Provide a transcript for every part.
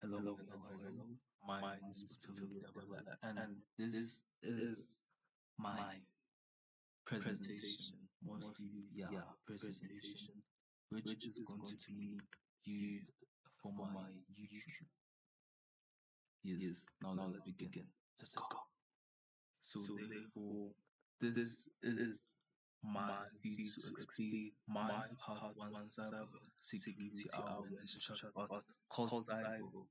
Hello. My name is Batul Dabala, and this is my presentation, mostly, presentation, which is going to be used for my YouTube. Yes, now let's begin. Let's go. So, therefore, this is my view to explain my part one cyber security awareness chatbot called Cyber.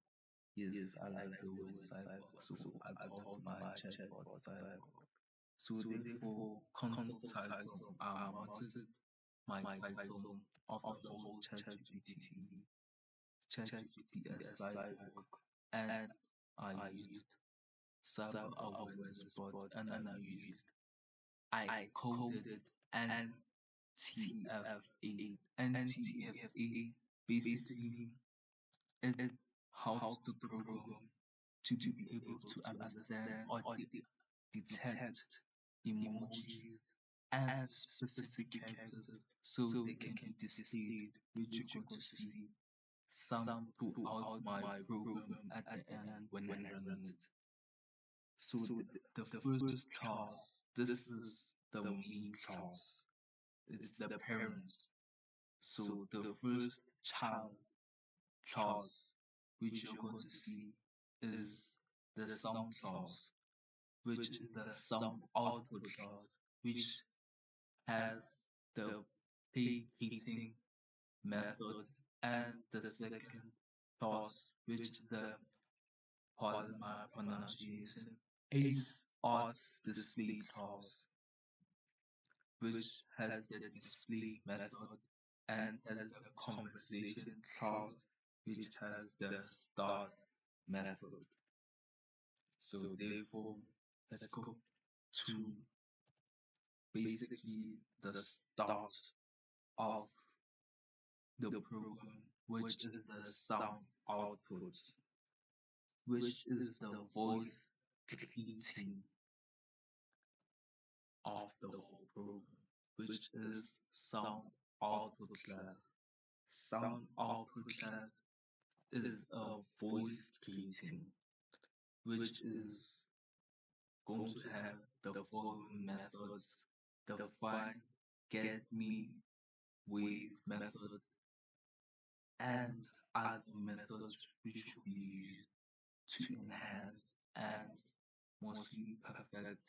Yes, I like the word cyborg, so I called my chatbot cyborg. So therefore, console title, I wanted my title of the whole ChatGPT as cyborg, and I used cyber awareness bot, and I coded NTFA. NTFA basically it helps the program to be able to understand or detect emojis and specific characters so they can be displayed, which you're going to see some throughout my program at the end when I run it. So the first class, this is the main class. It's the parent. So the first child class, which you're going to see, is the sum class, which is the sum output class, which has the pay-heating method, and the second class, which is the, pardon my pronunciation, ace art display class, which has the display method, and has the conversation class, which has the start method. So therefore, let's go to basically the start of the program, which is the sound output, which is the voice greeting of the whole program, which is sound output class. Sound output class is a voice greeting, which is going to have the following methods: the find, get me, wave method, and other methods which will be used to enhance and mostly perfect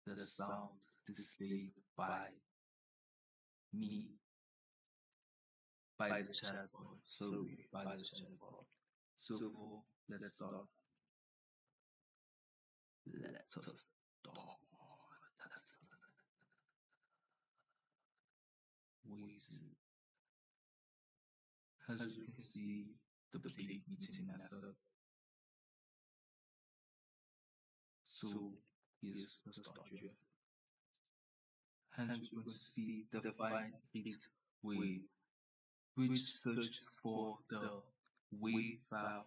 the sound displayed by me, by the chatbot. Sorry, by the chatbot. So for let's start. Let's start. With, as you can see, the play meeting method. So here's the structure. Hence you're going to see the find it wave, which searches for the wave file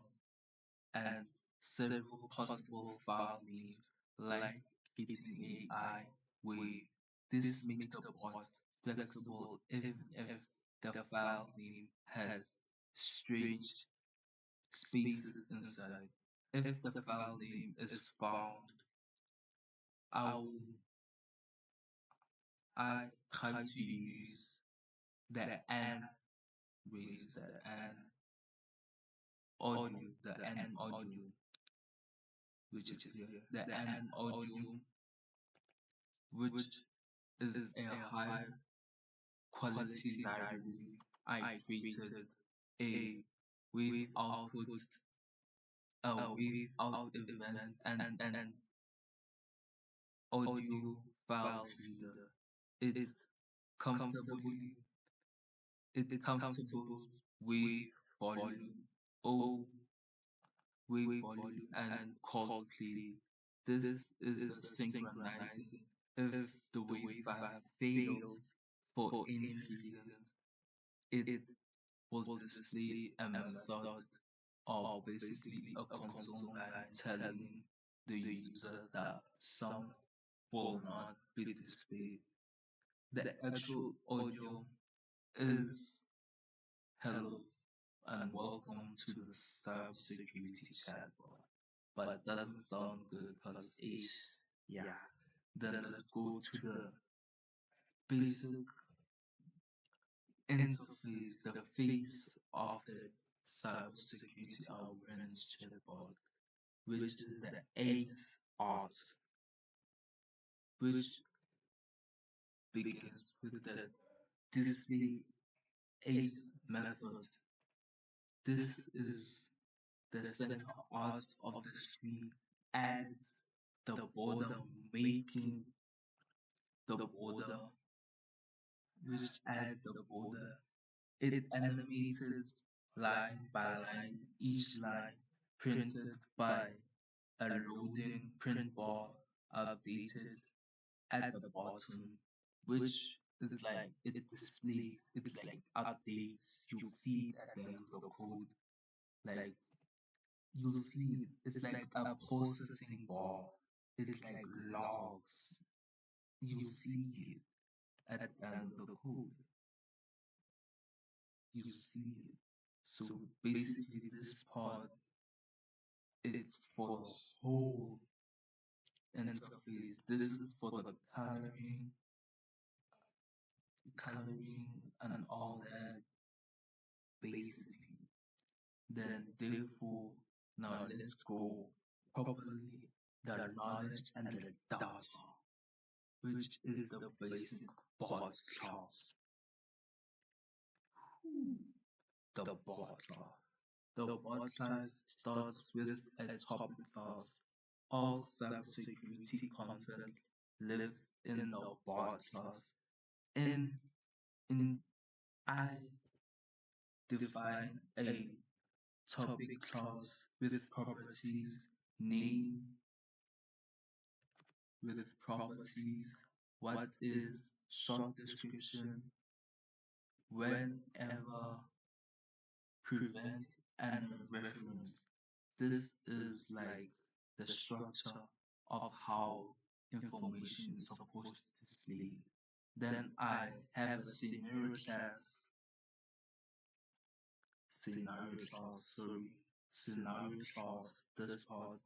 and several possible file names like hitting AI wave. This makes the bot flexible even if the file name has strange spaces inside. If the file name is found, I will I try to use the N release, the N audio, which is here, the N audio, which is a high quality library. I created a wave output, a wave out event, and an audio file reader. It's comfortably comfortable with volume, O wave volume, and calls play. This is a synchronizing. If the wave file fails for any reason, it will display a method, or basically a console line telling the user that some will not be displayed. The actual audio is hello. and welcome to the cybersecurity chatbot. But it doesn't sound good because H, yeah. Then let's go to the basic interface, the face of the cybersecurity awareness chatbot, which is the ACE art, which begins with the display ACE method. This is the center art of the screen as the border, making the border, which as the border, it animated line by line, each line printed by a loading print bar updated at the bottom, which is like it displays, it like updates. You'll see it at the end of the code, like you'll see it's like a processing bar. It's like logs. You see it at the end of the code. You see it. So basically, this part is for the whole interface. This is for the coloring, and all that basically. Then therefore, now let's go properly the knowledge and the data, which is the basic bots class. The bot class. The bot class starts with a topic class. All cybersecurity content lives in the bot class. In in I define a topic class with properties, name with properties, what is short description, whenever, prevent, and reference. This is like the structure of how information is supposed to display. Then I have a scenario class, this part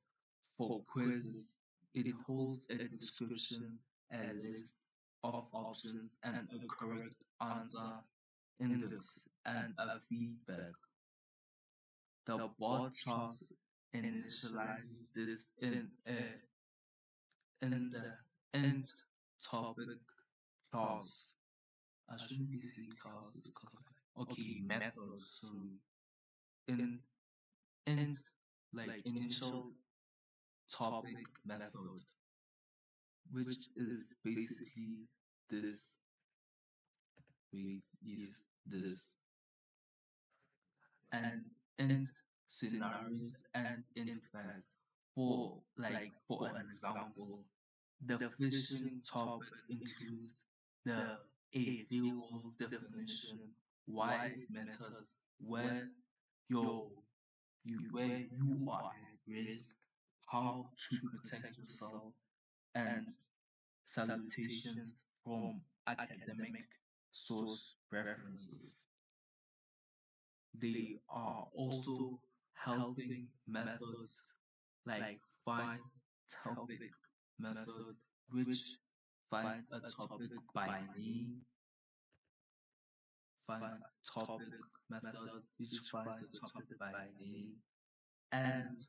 for quizzes. It holds a description, a list of options, and a correct answer index and a feedback. The bot class initializes this in the end topic class. I shouldn't be saying classes because okay, methods. So in end like initial topic method, which is basically this is this and end scenarios and end facts. For an example, the phishing topic includes the a real world definition, why it matters, where your where you are at risk, how to protect yourself, and salutations from academic source references. They are also helping methods like find topic method, which finds a topic by name, finds topic method, which finds the topic by name, and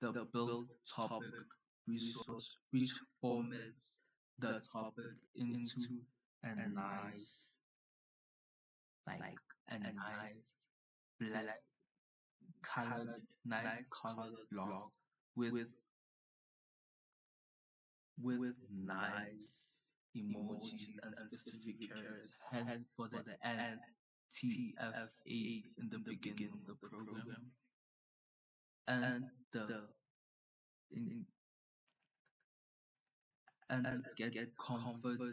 the build topic resource, which formats the topic into a nice, like a black colored block with nice emojis and specific characters, hence for the NTF8 in the beginning of the program, and the in, and the get comfort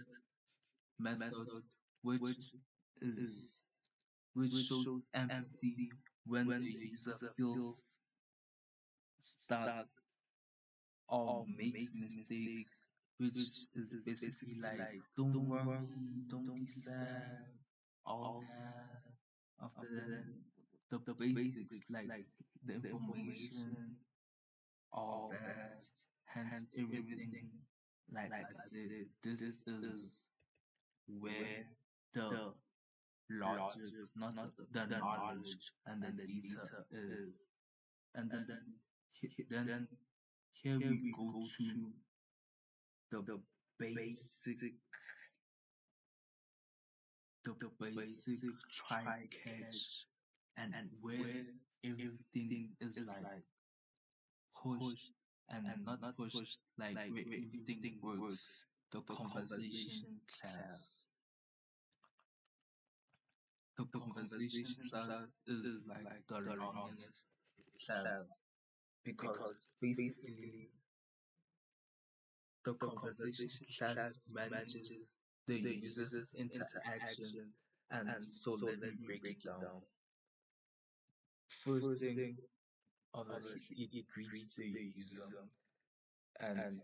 method, which is which shows empathy when the user feels stuck or makes mistakes, which is basically like, don't worry, don't be sad, all that. After that, the basics like the information, all that, hence everything. Like I said, this is where the logic, not the knowledge and the data is. And then here we go to the basic the basic try catch and where everything is like pushed and not pushed, like where everything works. The conversation class. The conversation class is like the longest class because basically the conversation class manages the user's interaction. And so let me break it down. First thing, obviously, it greets the user. And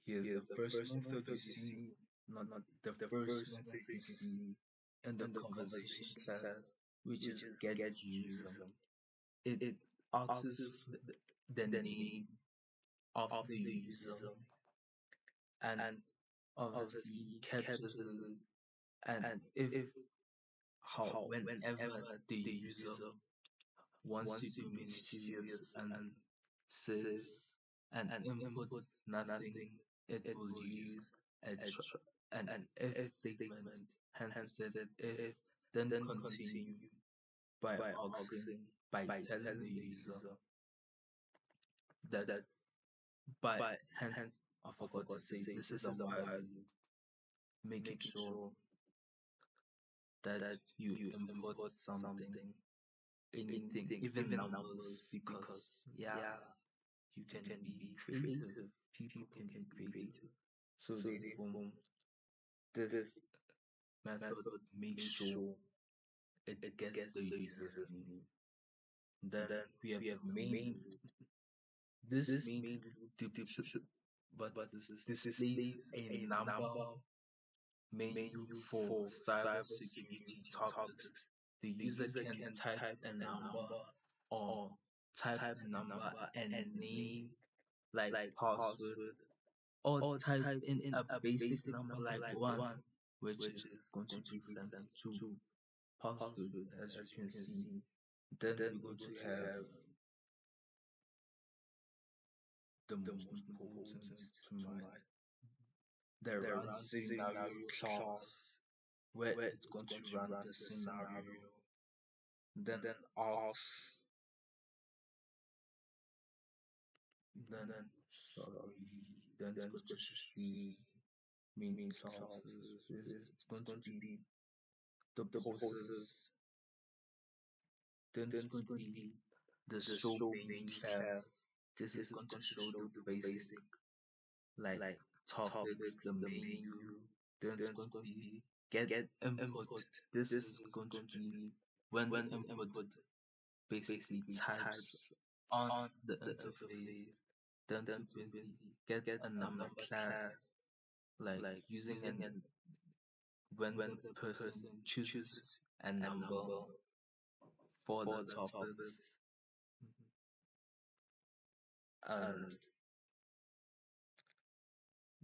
here's the first method you see, not the first method you see in the conversation class, which is get user. It asks the name of the user and obviously captures it. And if how whenever the user wants to be mysterious and says and inputs nothing, it will use an if statement. Hence, it said if, then continue by asking, by telling the user that, but hence, I forgot to say, this is a while loop, making sure that you input something, anything, even numbers, because yeah, you can be creative. People can be creative. So therefore, this method makes sure it gets the user's name. Then we have the main loop. This main loop but displays a number menu for cybersecurity topics. The user can type a number or type a number and name like password, or type in a basic number like one, which is going to reference to password, as you can see. Then we're going to have the most important tonight, the run scenario class, where it's going to run the scenario. Then asks, then sorry, then it's going to be main classes. It's going to be the poses. Then it's going to be the show main class. This is going to show the basic like topics, the menu. Then it's going to be get input. This is going to be when the input basically types on the interface. Then to be get a number class, like using an when the person chooses a number for the topics. And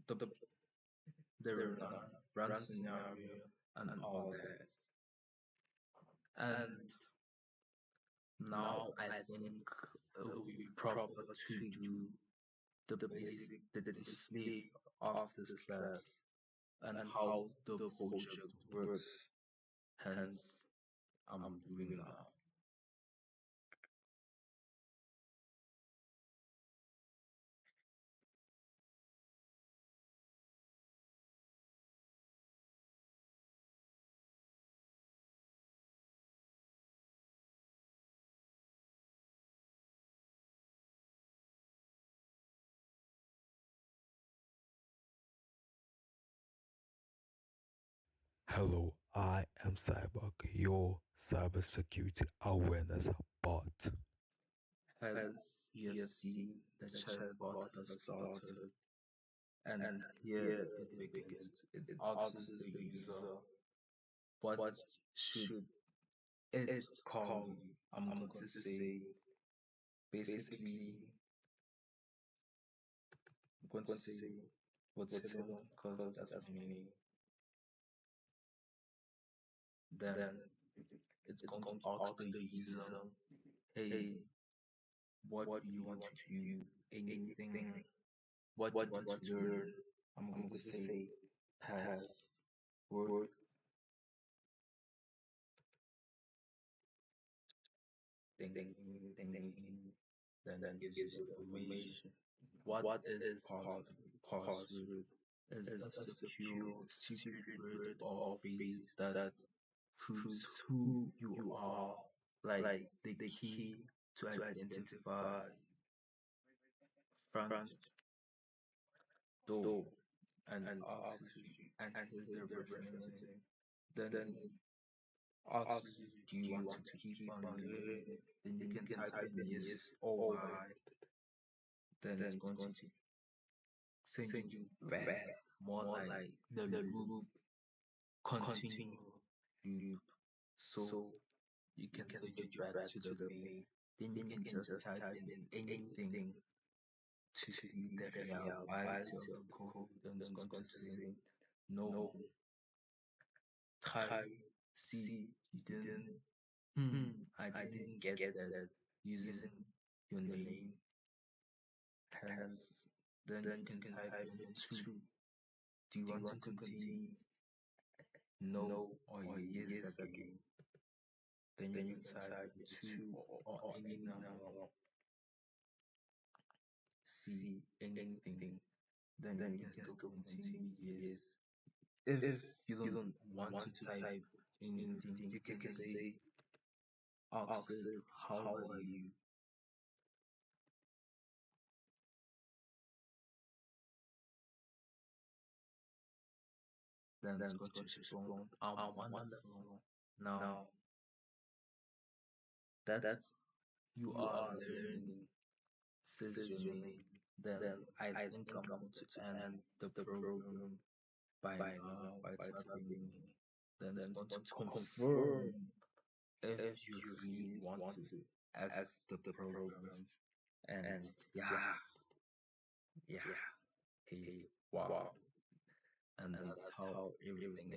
the run scenario and all that. And now I think it will be proper to do the basic, the display of this class and how the project works. Hence, I'm doing now. Hello, I am Cyborg, your cybersecurity awareness bot. Hence, you have seen the chatbot has started, and here it begins. It asks the user what should it's called, I'm going to say, basically, I'm going to say what's hidden because that's my meaning. Then it's going to ask the user, hey, what do you want to do? Anything? What do you want to learn? I'm going to say pass, word, thinking, then gives you the information. What is password? Is a secure secret word or phrase that proves who you are, like the key to identify front door and asks you and is there referencing. Then asks you, do you want to keep on learning? Then you can type in yes or I. Then it's going to send you back, more like the loop continue loop. So you can send you back to the main. Then you can just type in anything to see the reality of the code. Then it's going to say no, try, see, you didn't, I didn't get that using your name, pass. Then you can type in two. Do you want to continue? No or yes again. Then you can type two or any number, C, anything. Then you can still continue yes. If you don't want to type anything, you can say, ask it, how are you? Then it's going to respond, I'm wonderful. Now that you are learning says your name, then I think I'm going to end the program by now by typing. Then it's going to confirm if you really want to exit the program. And yeah, yeah, hey, wow. And that's how everything